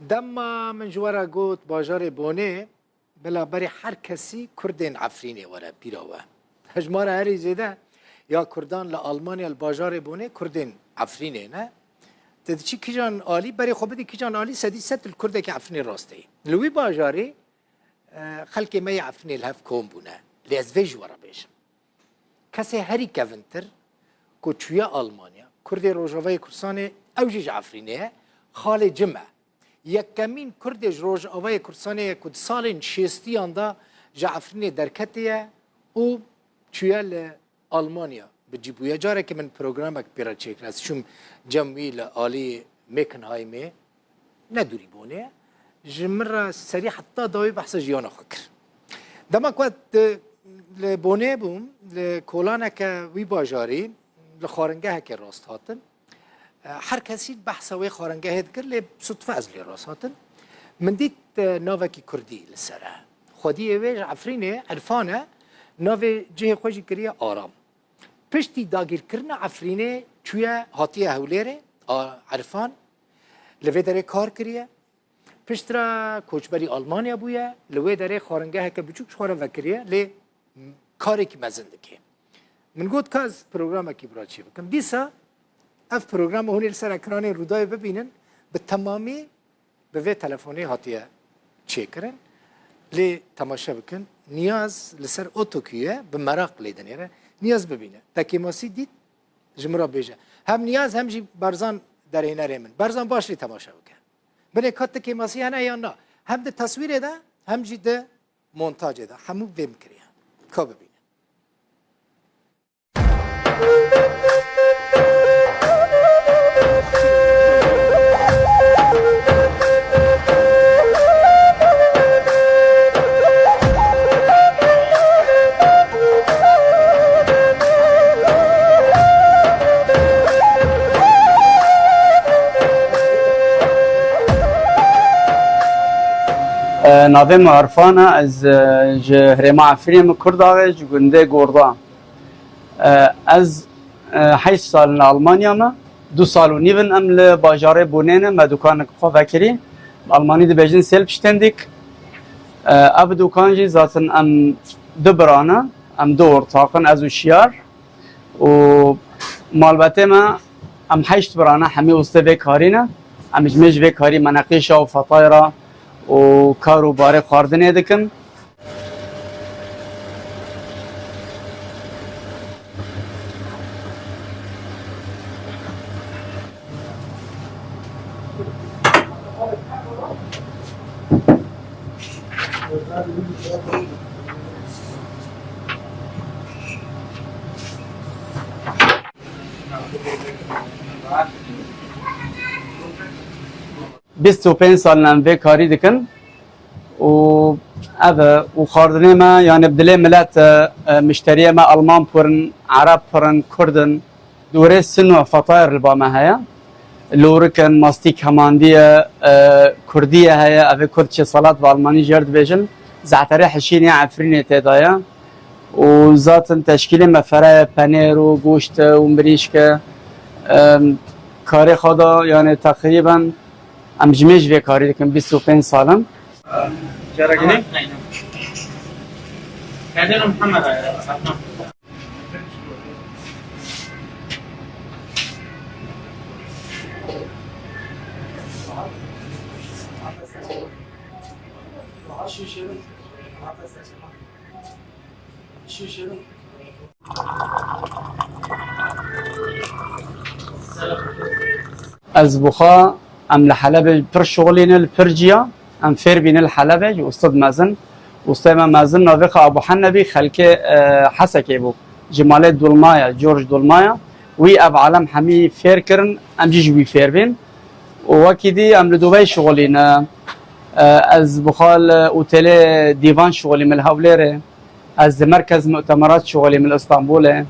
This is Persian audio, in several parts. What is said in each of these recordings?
دما من جوارا گوت باجار بونه بلا بری هر کسی کردین عفرینه وره پیراوه هجمار هری زیده یا کردان لآلمانیا الباجار بونه کردین عفرینه نه تدی چی کجان عالی بری خوب دی کجان عالی سدی ست الکرده که عفرینه راسته لوی باجاری خلک می عفرینه الهف کوم بونه لیز وی جوارا بیشم کسی هری کونتر کو چویا آلمانیا کرد روجاوی کردستان اوجیج عفرینه خال جمع یکمین کردش روجاوی کردستان کد سال شیستیان دا جعفرینه درکتیه او چویا آلمانیا بجیبویا جاره که من پروگرامک پیرا چیک راست شوم جمعی عالی میکنهایمه ندوری بونه جمرة سريع حتى ضوي بحث جيانا خكر دما كوات لبونه بوم لكولانا كوي باجاري لخارنجه هكي راست هاتن هر کسی بحث وی خارنجه هد کرد لی صدفه از لی راست هاتن من دید ناوکی کردی لسره خودی ویج عفرینه عرفانه ناو جه خوشی کریه آرام پشتی داگیر کرنا عفرینه چویا هاتیه هولیره عرفان لوی داره کار کریه پشترا کوچبری آلمانیا بوده لوی داره خارنگه که بچوک خاره وکریه لی کاری که مزنده که من گفت که از پروگرام کی برای چی بکن دیسا اف پروگرام هونی لسر اکران رودای ببینن به تمامی به وی تلفنی هاتیه چی کرن لی تماشا بکن نیاز لسر اوتوکیه به مراق لیدنیره نیاز ببینه تکیماسی دید جمرا بیجه هم نیاز هم جی برزان در اینه ریمن برزان باش لی تماشا بکن بله کات که مسیح نه یا نه هم ده تصویر ده هم جده مونتاژ ده همو ویم کریه که ببینه ناویم عرفانه از هرما عفرین کرداغ جگنده گوردا از 8 سال آلمانیا ما 2 سال و نیون ام لباجاره بونینه ما دکان کفا فکری آلمانی دی بیجن سلب شتندیک اب دکان جی زاتن ام دو برانه ام دو ارتاقن از وشیار و مالبته ما ام 8 برانه همه استه به کارینه ام جمج به کاری مناقیش و فطایره و کارو باره خواردنه دکن بیست و 25 سال نموه کاری دکن و اوه و خاردنه ما یعنی بدله ملت مشتریه ما آلمان پرن عرب پرن کردن دوره سن و فطایر البا ما هیا لورکن ماستیک هماندیه کردیه هیا اوه کرد چه سالات با آلمانی جرد بیجن زعتره حشینی عفرینه تدایا و ذاتن تشکیل مفره پنیر و گوشت و مریشک کاری خدا یعنی تقریبا ام جمعش به کاری دکن 25 سالم جرگنی؟ كان محمد از بخا ام لحلب پر شغلین الپرجیا ام فیر بین الحلبه جو استاد مازن استاد مازن ناوخ ابو حنبی خلک حسکی بو جمال دولمایا جورج دولمایا وی اب عالم حمی فیر کرن ام جوی فیر بین وکیدی ام لدوبای شغلین از بخال اوتل دیوان شغلی من هاولره از مرکز مؤتمرات شغلی من اسطنبول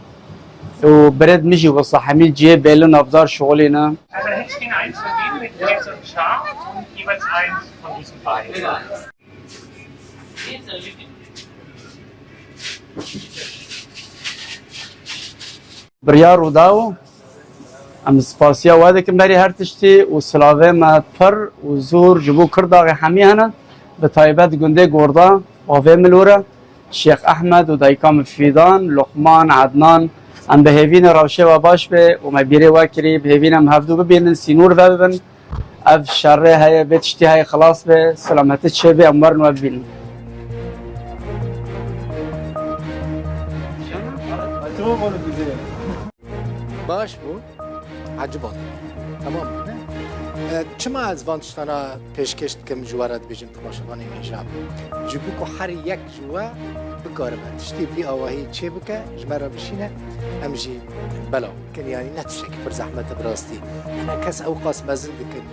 و برد میجی واسه حمیل جیه بیلون افزار شغلینا Also hätte ich Ihnen eins von denen mit Käse und Schaf und jeweils eins von diesen beiden. بريار وداو ام سپاسیا واده که بری هر تشتی و سلاوه ما پر و زور جبو کردا حمی هنه به تایبت گنده گردا آوه ملوره شیخ احمد و دایکام فیدان لقمان عدنان ام به هیوین روشه و باش به و مبیره وکری به هیوین ام هفدو ببینن سینور و ببین اف شره های بتشتی های خلاص به سلامت شبه امورن و ببینن باش بو عجبان تمام نه چما از وانتشتانا پیشکش کم جوارات بیجن تماشاوانی اینجا جبو که هر یک جوا بکاره من تشتی بی آواهی چه بکه جمرا بشینه همجی بلا کن یعنی نتشک پر زحمت براستی انا کس اوقاس مزن دکن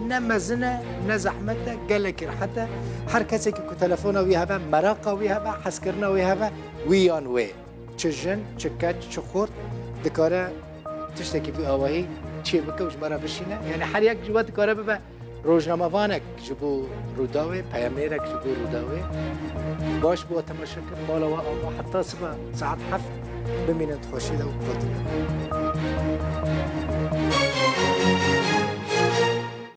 نه مزنه نه زحمته گلک راحته هر کسی که تلفن وی هبه مراقه وی هبه حس کرنا وی هبه ویان وی چه جن چه کچ چه خورد دکاره تشتکی بی آواهی چی بکه وش مرا بشینه یعنی هر یک جوات کاره ببه روزنامه وانک جبو روداوی پیامبرک جبو روداوی باش بو تماشا کن مالا و آقا حتی صبح ساعت 7 بمینند خوشیده و قدره